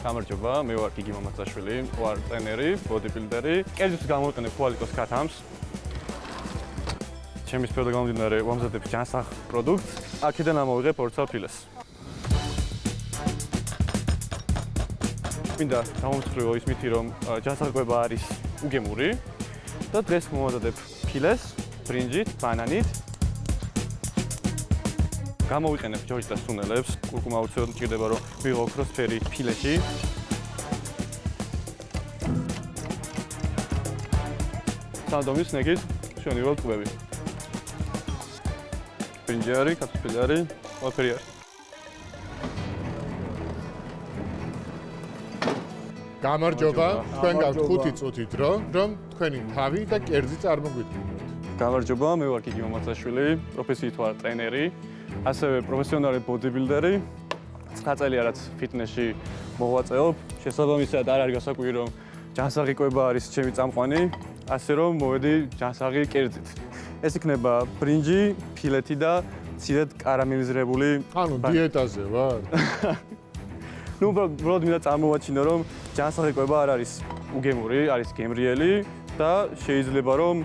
გამარჯობა, მე ვარ გიგი მამაცაშვილი, ვარ ტრენერი, ბოდიბილდერი. კერძით გამოვიყენებ Qualicos კათამს. ჩემი სფერო გამომდინარე ვამზადებ ჯანსაღ პროდუქტს. აქედან ამოვიღებ 2 წალ ფილეს. მინდა გამომწვევ ის მითი რომ ჯანსაღება არის უგემური და დღეს მოვამზადებ ფილეს, ბრინჯით, ბანანით. გამოვიყენებ ჯოჯიტას სუნელებს, კურკუმა უცებ მჭირდება რომ ვიღო ოქროსფერი ფილეში. სადომის ნეგით შენივრად ყბები. ბრინჯი არის, კარტოფილი არის, ყველაფერი არის. გამარჯობა, თქვენ გაქვთ 5 წუთი დრო, რომ თქვენი თავი და კერძი წარმოგვიდგინოთ. გამარჯობა, მე ვარ გიგი მამაცაშვილი, პროფესიით ვარ ტრენერი. ასევე პროფესიონალი ბოდიბილდერი. 9 წელია რაც ფიტნესში მოღვაწეობ. შესაბამისად არ არის გასაკვირი რომ ჯანსაღი კვება არის ჩემი წამყვანი, ასე რომ მოვედი ჯანსაღი კერძით. ეს იქნება ბრინჯი, ფილეთი და მცირედ კარამელიზირებული. ანუ დიეტაზე ვარ? ნუ უბრალოდ მინდა წარმოვაჩინო რომ ჯანსაღი კვება არ არის უგემური, არის გემრიელი და შეიძლება რომ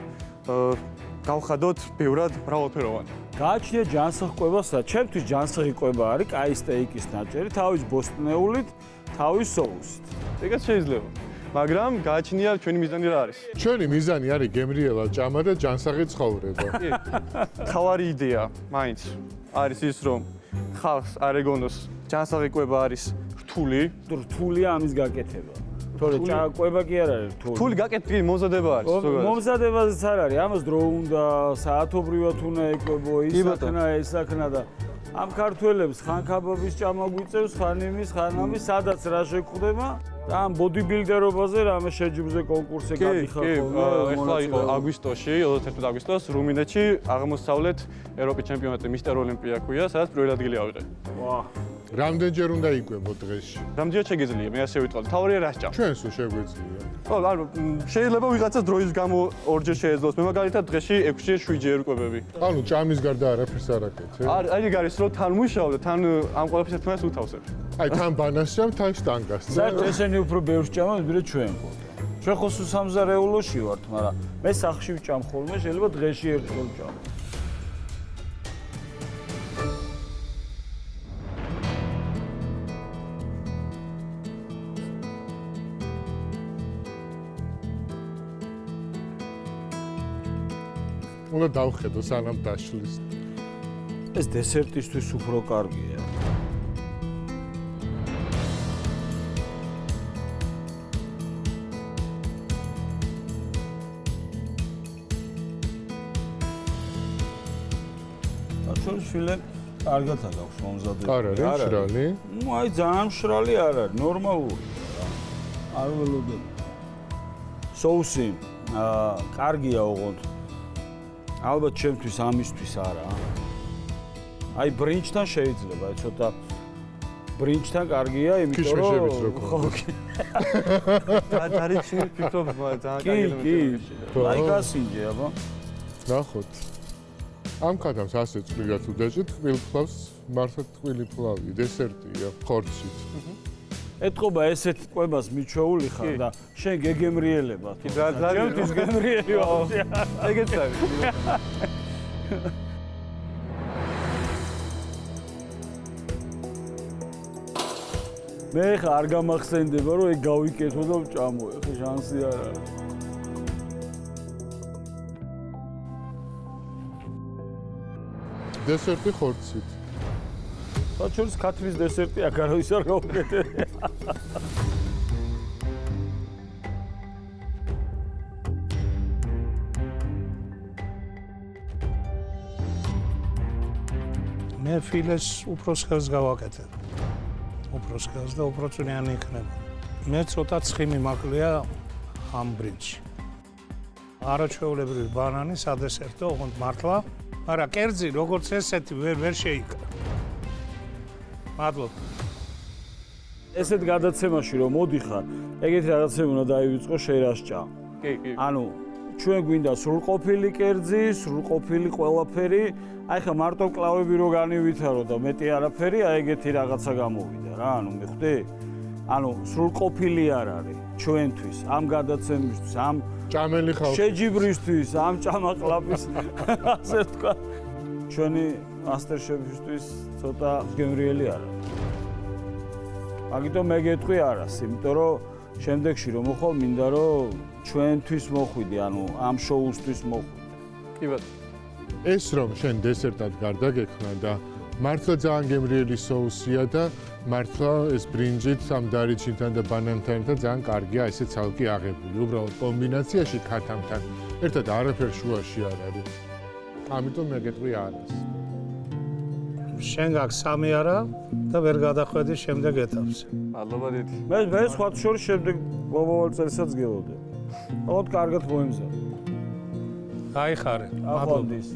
გავხადოთ ბევრად მრავალფეროვანი. გააჩნია ჯანსაღ კვებასა, ჩემთვის ჯანსაღი კვება არის კაი სტეიკის ნაჭერი, თავის ბოსტნეულით, თავის სოუსით. ეგაც შეიძლება. მაგრამ გააჩნია ჩვენი მიზანი რა არის? ჩვენი მიზანი არის გემრიელა ჭამა და ჯანსაღი ცხოვრება. თავარი იდეა მაინც არის ის რომ ხალხს არ ეგონოს ჯანსაღი კვება არის რთული. რთულია ამის გაკეთება. თორე კვება კი არ არის რთული. რთული გაკეთება მომზადება არის. მომზადებაზეც არ არის. ამას დრო უნდა, საათობრივად უნდა ეკვებო, ის საქმეა, ეს საქმეა და ამ ქართველებს ხან ქაბაბის ჭამა გვიწევს, ხან იმის, ხან ამის, სადაც რა შეგხვდება და ამ ბოდიბილდერობაზე რამე შეჯიბზე კონკურსზე გადიხარ ხოლმე. ეხლა იყო აგვისტოში, 21 აგვისტოს რუმინეთში აღმოსავლეთ ევროპის ჩემპიონატი მისტერ ოლიმპია ქვია, სადაც პირველ ადგილი ავიღე. ვა. რამდენჯერ უნდა იკვებო დღეში? რამდენჯერ შეგიძლია, მე ასე ვიტყოდი. თავარია რა სჭამს? ჩვენს შეგვიძლია. ანუ შეიძლება ვიღაცას დროის გამო ორჯერ შეეძლოს. მე მაგალითად დღეში 6-ჯერ 7-ჯერ ვკვებები. ანუ ჭამის გარდა არაფერს არ აკეთებ? აი არის რომ თან მუშაობ და თან ამ ყველაფერს ერთმანეთს უთავსებ. აი თან ბანანს ჭამ, თან შტანგას. საერთოდ ესენი უფრო ბევრს ჭამობთ, ვიდრე ჩვენ ხო. ჩვენ ხო სამზარეულოში ვართ, მაგრამ მე სახლში ვჭამ ხოლმე, შეიძლება დღეში ერთხელ ვჭამ. უნდა დავხედო სანამ დაშლის. ეს დესერტისთვის უფრო კარგია. ჩვენს ფილე კარგად აქვს მომზადებული. არ არის მშრალი? ნუ აი ძალიან მშრალი არ არის, ნორმალური. არ ველოდები. სოუსი კარგია ოღონდ. ალბათ ჩემთვის ამისთვის არა. აი ბრინჯთან შეიძლება, აი ცოტა ბრინჯთან კარგია, იმიტომ რომ ქიშმიშებიც რო ხო. დარიჩი ფიქრობ ძალიან კარგი. კი. აი გასინჯე, აბა. ნახოთ. ამ კათამს ასე წვრილად უდეჭით, თბილფლავს, მართლა თბილი ფლავი, დესერტია, ხორცით. ეთყობა ესეთ კვებას მიჩვეული ხარ და შენ გეგემრიელება. ჩემთვის გემრიელი ვარ. ეგეც არის. მე ხა არ გამახსენდება რომ ეგ გავიკეთო და ვჭამო, ხა შანსი არ არის. დესერტი ხორცით. საჩურის ქათმის დესერტი აქ არავის არ გავუკეთე. მე ფილეს უფრო სქელს გავაკეთებ. უფრო სქელს და უფრო წვნიანი იქნება. მე ცოტა ცხიმი მაკლია ამ ბრინჯში. არაჩვეულებრივი ბანანი სადესერტო, ოღონდ მართლა, მაგრამ კერძი როგორც ესეთი ვერ შეიკრა. მადლობა. ესეთ გადაცემაში რომ მოდიხარ, ეგეთი რაღაცები უნდა დაივიწყო შეერასჭა. კი. ანუ ჩვენ გვინდა სრულყოფილი კერძი, სრულყოფილი ყველაფერი. აი ხა მარტო კლავები რო განივითარო და მეტი არაფერი, აი ეგეთი რაღაცა გამოვიდა რა, ანუ მიხვდი? ანუ სრულყოფილი არ არის ჩვენთვის, ამ გადაცემისთვის, ამ ჭამელი ხალხი. შეჯიბრისთვის, ამ ჭამაყლაპის ასე ვთქვა. ჩვენი მასტერშეფისთვის ცოტა გემრიელი არა. მაგიტომ მე გეტყვი არას, იმიტომ რომ შემდეგში რომ მოხვალ, მინდა რომ ჩვენთვის მოხვიდე, ანუ ამ შოუსთვის მოხვიდე. კი ბატონო. ეს რომ შენ დესერტად გარდაგექმნა და მართლა ძალიან გემრიელი соуსია და მართლა ეს ბრინჯით ამ დარიჩინთან და ბანანთან ერთად ძალიან კარგია, ესე ცალკე აღებული. უბრალოდ კომბინაციაში ქათამთან ერთად არაფერ შუაში არ არის. ამიტომ მე გეტყვი არას. შენ გაქვს 3 არა და ვერ გადახვედი შემდეგ ეტაპს. მადლობა დიდი. მე სხვა შორის შემდეგ მომავალ წელსაც გელოდე. ოღონდ კარგად მოემზადე. გაიხარე. ახლა დის.